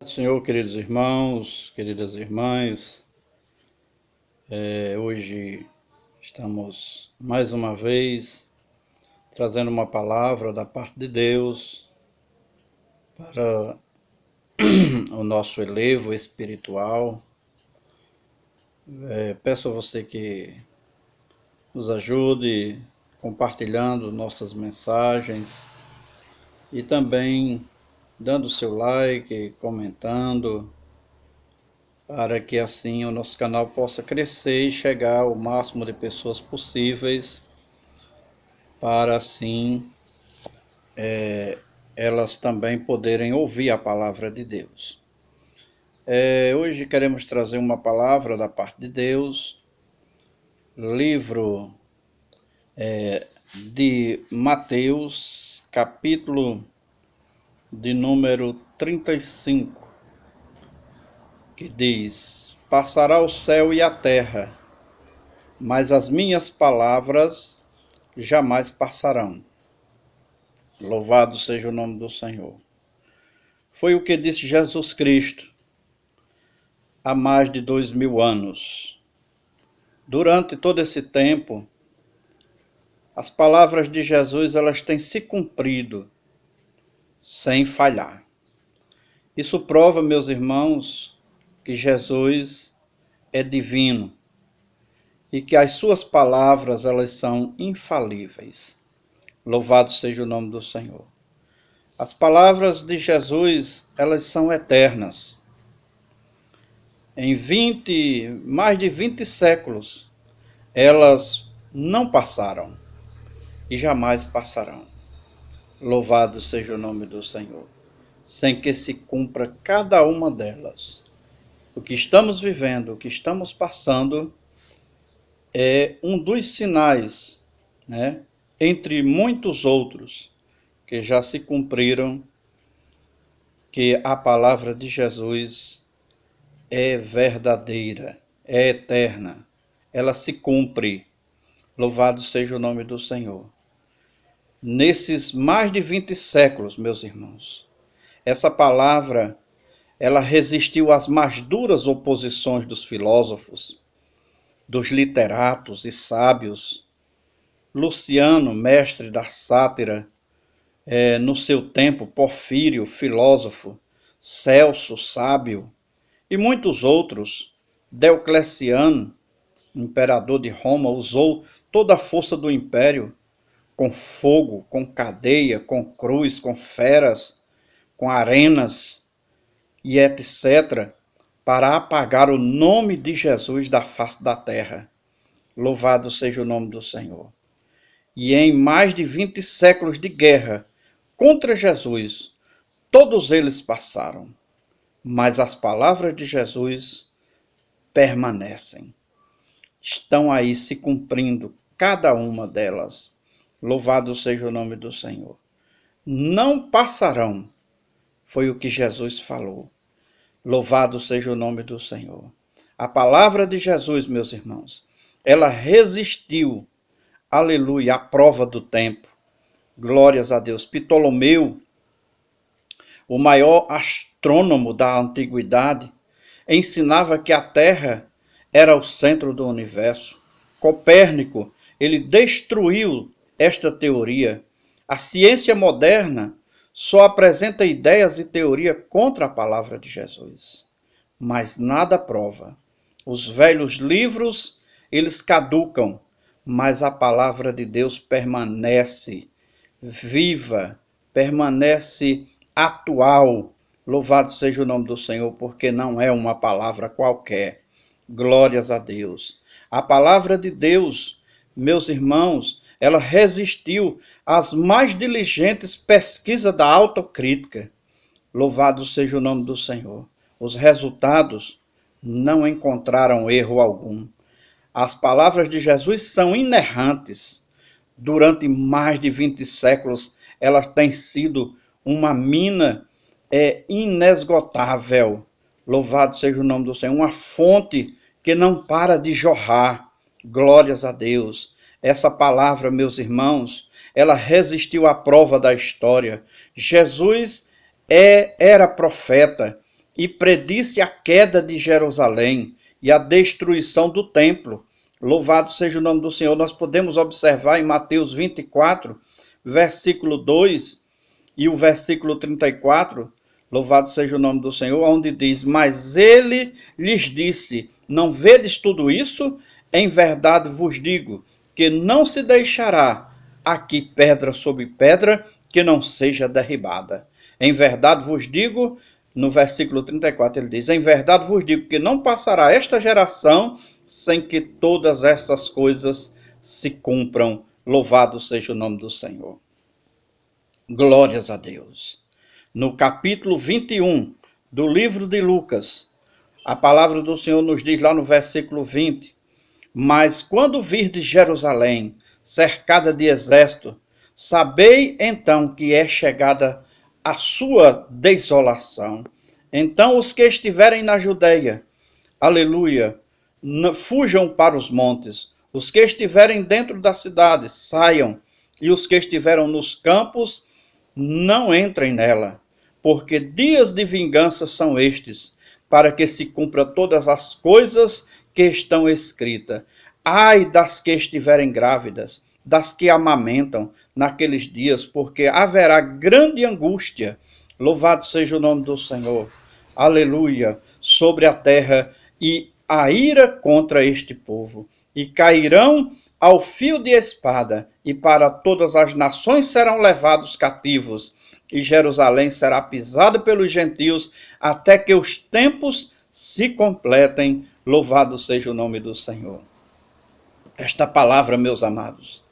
do Senhor, queridos irmãos, queridas irmãs. Hoje estamos mais uma vez trazendo uma palavra da parte de Deus para o nosso elevo espiritual. Peço a você que nos ajude compartilhando nossas mensagens e também dando seu like, comentando, para que assim o nosso canal possa crescer e chegar ao máximo de pessoas possíveis, para assim elas também poderem ouvir a palavra de Deus. Hoje queremos trazer uma palavra da parte de Deus, livro de Mateus, capítulo de número 35, que diz: passará o céu e a terra, mas as minhas palavras jamais passarão. Louvado seja o nome do Senhor. Foi o que disse Jesus Cristo há mais de 2000 anos. Durante todo esse tempo, as palavras de Jesus elas têm se cumprido sem falhar. Isso prova, meus irmãos, que Jesus é divino e que as suas palavras elas são infalíveis. Louvado seja o nome do Senhor. As palavras de Jesus elas são eternas. Em mais de 20 séculos, elas não passaram e jamais passarão. Louvado seja o nome do Senhor. Sem que se cumpra cada uma delas. O que estamos vivendo, o que estamos passando, é um dos sinais, entre muitos outros, que já se cumpriram, que a palavra de Jesus é verdadeira, é eterna, ela se cumpre. Louvado seja o nome do Senhor. Nesses mais de 20 séculos, meus irmãos, essa palavra ela resistiu às mais duras oposições dos filósofos, dos literatos e sábios. Luciano, mestre da sátira, no seu tempo, Porfírio, filósofo, Celso, sábio, e muitos outros. Diocleciano, imperador de Roma, usou toda a força do império, com fogo, com cadeia, com cruz, com feras, com arenas e etc., para apagar o nome de Jesus da face da terra. Louvado seja o nome do Senhor. E em mais de 20 séculos de guerra contra Jesus, todos eles passaram, mas as palavras de Jesus permanecem. Estão aí se cumprindo cada uma delas. Louvado seja o nome do Senhor. Não passarão, foi o que Jesus falou. Louvado seja o nome do Senhor. A palavra de Jesus, meus irmãos, ela resistiu, aleluia, à prova do tempo. Glórias a Deus. Ptolomeu, o maior astrônomo da antiguidade, ensinava que a Terra era o centro do universo. Copérnico, ele destruiu esta teoria. A ciência moderna só apresenta ideias e teoria contra a palavra de Jesus, mas nada prova. Os velhos livros, eles caducam, mas a palavra de Deus permanece viva, permanece atual. Louvado seja o nome do Senhor, porque não é uma palavra qualquer. Glórias a Deus. A palavra de Deus, meus irmãos, ela resistiu às mais diligentes pesquisas da autocrítica. Louvado seja o nome do Senhor. Os resultados não encontraram erro algum. As palavras de Jesus são inerrantes. Durante mais de 20 séculos, elas têm sido uma mina inesgotável. Louvado seja o nome do Senhor. Uma fonte que não para de jorrar. Glórias a Deus. Essa palavra, meus irmãos, ela resistiu à prova da história. Jesus era profeta e predisse a queda de Jerusalém e a destruição do templo. Louvado seja o nome do Senhor. Nós podemos observar em Mateus 24, versículo 2 e o versículo 34, louvado seja o nome do Senhor, onde diz: mas ele lhes disse, não vedes tudo isso? Em verdade vos digo, que não se deixará aqui pedra sobre pedra que não seja derribada. Em verdade vos digo, no versículo 34 ele diz: em verdade vos digo que não passará esta geração sem que todas estas coisas se cumpram. Louvado seja o nome do Senhor. Glórias a Deus. No capítulo 21 do livro de Lucas, a palavra do Senhor nos diz lá no versículo 20: mas quando virdes Jerusalém cercada de exército, sabei então que é chegada a sua desolação. Então os que estiverem na Judeia, aleluia, fujam para os montes. Os que estiverem dentro da cidade, saiam. E os que estiveram nos campos, não entrem nela. Porque dias de vingança são estes, para que se cumpra todas as coisas que estão escritas. Ai das que estiverem grávidas, das que amamentam naqueles dias, porque haverá grande angústia. Louvado seja o nome do Senhor. Aleluia. Sobre a terra, e a ira contra este povo. E cairão ao fio de espada, e para todas as nações serão levados cativos. E Jerusalém será pisada pelos gentios, até que os tempos se completem. Louvado seja o nome do Senhor. Esta palavra, meus amados,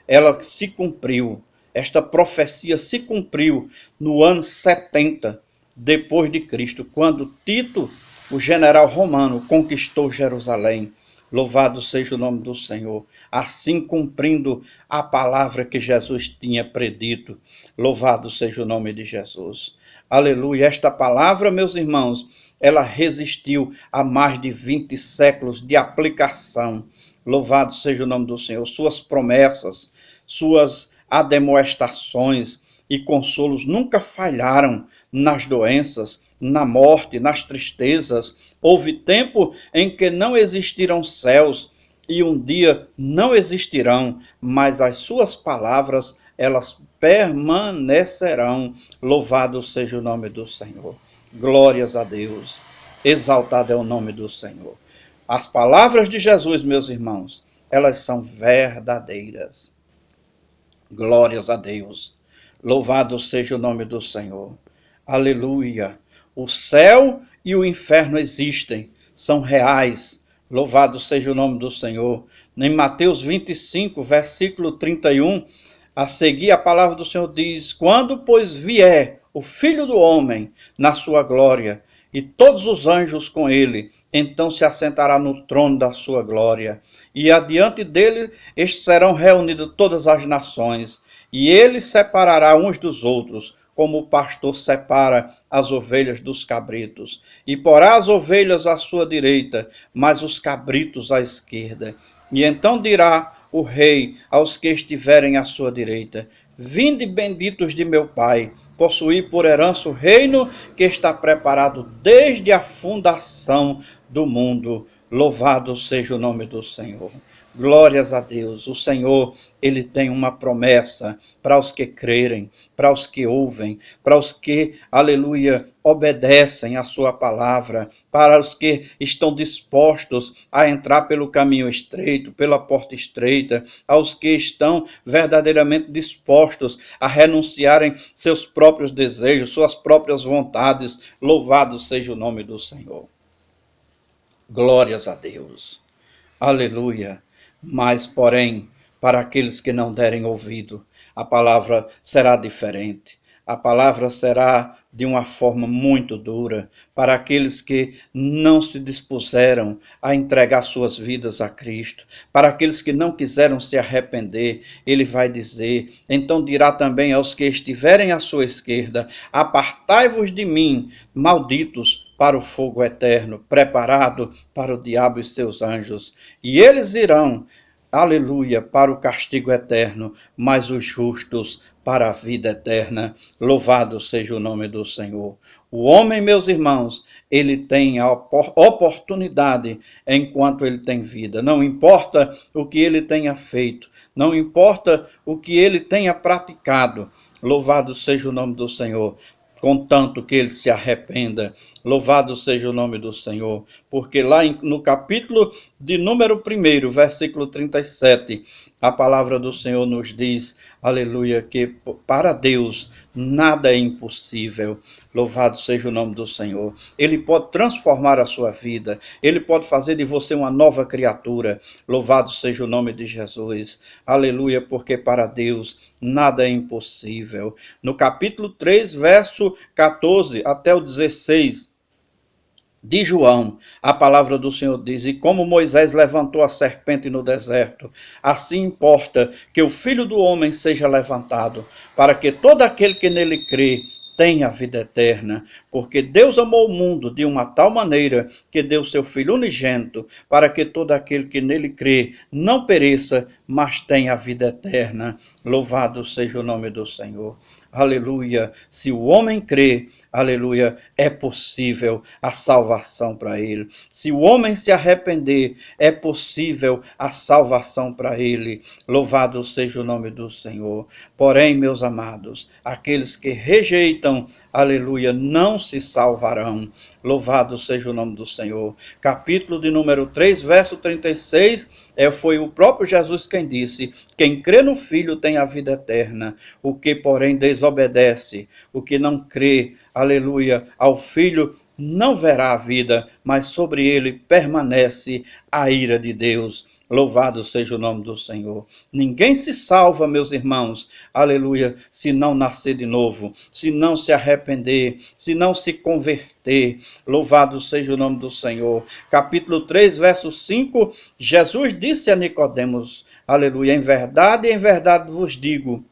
ela se cumpriu, esta profecia se cumpriu no ano 70 depois de Cristo, quando Tito, o general romano, conquistou Jerusalém. Louvado seja o nome do Senhor, assim cumprindo a palavra que Jesus tinha predito. Louvado seja o nome de Jesus. Aleluia. Esta palavra, meus irmãos, ela resistiu a mais de 20 séculos de aplicação. Louvado seja o nome do Senhor. Suas promessas, suas admoestações e consolos nunca falharam nas doenças, na morte, nas tristezas. Houve tempo em que não existiram céus e um dia não existirão, mas as suas palavras, elas permanecerão. Louvado seja o nome do Senhor. Glórias a Deus. Exaltado é o nome do Senhor. As palavras de Jesus, meus irmãos, elas são verdadeiras. Glórias a Deus. Louvado seja o nome do Senhor. Aleluia. O céu e o inferno existem, são reais. Louvado seja o nome do Senhor. Em Mateus 25, versículo 31, a seguir a palavra do Senhor diz: quando, pois, vier o Filho do Homem na sua glória, e todos os anjos com ele, então se assentará no trono da sua glória. E adiante dele serão reunidas todas as nações, e ele separará uns dos outros, como o pastor separa as ovelhas dos cabritos. E porá as ovelhas à sua direita, mas os cabritos à esquerda. E então dirá o rei aos que estiverem à sua direita: vinde, benditos de meu Pai, possuí por herança o reino que está preparado desde a fundação do mundo. Louvado seja o nome do Senhor. Glórias a Deus. O Senhor, ele tem uma promessa para os que crerem, para os que ouvem, para os que, aleluia, obedecem a sua palavra, para os que estão dispostos a entrar pelo caminho estreito, pela porta estreita, aos que estão verdadeiramente dispostos a renunciarem seus próprios desejos, suas próprias vontades. Louvado seja o nome do Senhor. Glórias a Deus. Aleluia. Mas, porém, para aqueles que não derem ouvido, a palavra será diferente. A palavra será de uma forma muito dura. Para aqueles que não se dispuseram a entregar suas vidas a Cristo, para aqueles que não quiseram se arrepender, ele vai dizer: então dirá também aos que estiverem à sua esquerda: apartai-vos de mim, malditos, para o fogo eterno, preparado para o diabo e seus anjos. E eles irão, aleluia, para o castigo eterno, mas os justos para a vida eterna. Louvado seja o nome do Senhor. O homem, meus irmãos, ele tem a oportunidade enquanto ele tem vida. Não importa o que ele tenha feito, não importa o que ele tenha praticado. Louvado seja o nome do Senhor. Contanto que ele se arrependa. Louvado seja o nome do Senhor. Porque lá no capítulo de número 1, versículo 37, a palavra do Senhor nos diz, aleluia, que para Deus nada é impossível. Louvado seja o nome do Senhor. Ele pode transformar a sua vida. Ele pode fazer de você uma nova criatura. Louvado seja o nome de Jesus. Aleluia, porque para Deus nada é impossível. No capítulo 3, verso 14 até o 16 de João, a palavra do Senhor diz, e como Moisés levantou a serpente no deserto, assim importa que o Filho do Homem seja levantado, para que todo aquele que nele crê tenha a vida eterna, porque Deus amou o mundo de uma tal maneira que deu seu Filho unigênito, para que todo aquele que nele crê não pereça, mas tenha a vida eterna. Louvado seja o nome do Senhor. Aleluia. Se o homem crê, aleluia, é possível a salvação para ele. Se o homem se arrepender, é possível a salvação para ele. Louvado seja o nome do Senhor. Porém, meus amados, aqueles que rejeitam, aleluia, não se salvarão. Louvado seja o nome do Senhor. Capítulo de número 3, verso 36, foi o próprio Jesus quem disse, quem crê no Filho tem a vida eterna, o que porém desobedece, o que não crê, aleluia, ao Filho, não verá a vida, mas sobre ele permanece a ira de Deus. Louvado seja o nome do Senhor. Ninguém se salva, meus irmãos, aleluia, se não nascer de novo, se não se arrepender, se não se converter. Louvado seja o nome do Senhor. Capítulo 3, verso 5, Jesus disse a Nicodemos, aleluia, em verdade vos digo,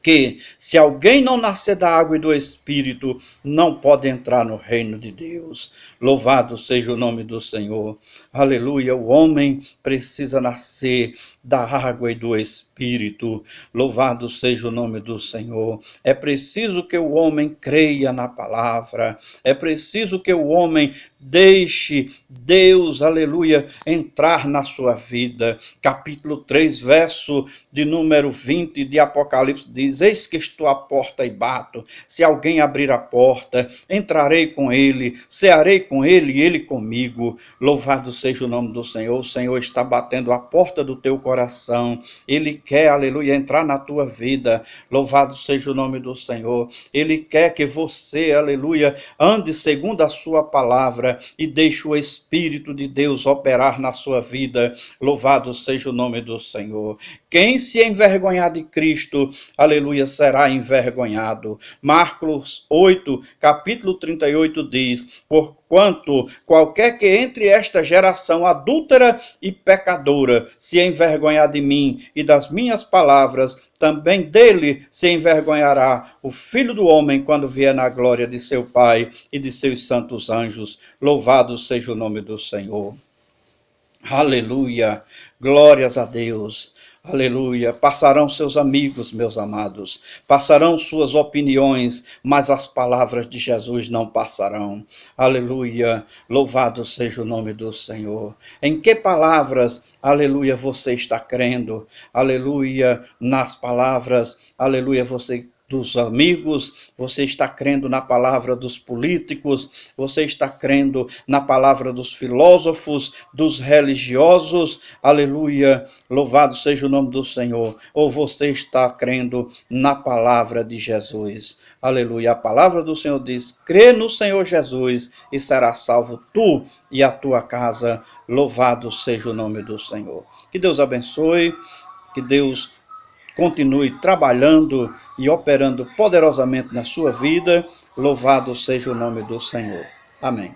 que se alguém não nascer da água e do Espírito, não pode entrar no reino de Deus. Louvado seja o nome do Senhor. Aleluia, o homem precisa nascer da água e do Espírito. Louvado seja o nome do Senhor. É preciso que o homem creia na palavra. É preciso que o homem deixe Deus, aleluia, entrar na sua vida. Capítulo 3, verso de número 20 de Apocalipse diz, eis que estou à porta e bato, se alguém abrir a porta, entrarei com ele, cearei com ele e ele comigo. Louvado seja o nome do Senhor. O Senhor está batendo a porta do teu coração, ele quer, aleluia, entrar na tua vida. Louvado seja o nome do Senhor. Ele quer que você, aleluia, ande segundo a sua palavra e deixe o Espírito de Deus operar na sua vida. Louvado seja o nome do Senhor. Quem se envergonhar de Cristo, aleluia, será envergonhado. Marcos 8, capítulo 38 diz, porquanto qualquer que entre esta geração adúltera e pecadora se envergonhar de mim e das minhas palavras, também dele se envergonhará o Filho do Homem quando vier na glória de seu Pai e de seus santos anjos. Louvado seja o nome do Senhor. Aleluia, glórias a Deus. Aleluia, passarão seus amigos, meus amados, passarão suas opiniões, mas as palavras de Jesus não passarão. Aleluia, louvado seja o nome do Senhor. Em que palavras, aleluia, você está crendo? Aleluia, nas palavras, aleluia, você dos amigos, você está crendo na palavra dos políticos, você está crendo na palavra dos filósofos, dos religiosos, aleluia, louvado seja o nome do Senhor, ou você está crendo na palavra de Jesus, aleluia, a palavra do Senhor diz, crê no Senhor Jesus e será salvo tu e a tua casa, louvado seja o nome do Senhor. Que Deus abençoe, que Deus continue trabalhando e operando poderosamente na sua vida. Louvado seja o nome do Senhor. Amém.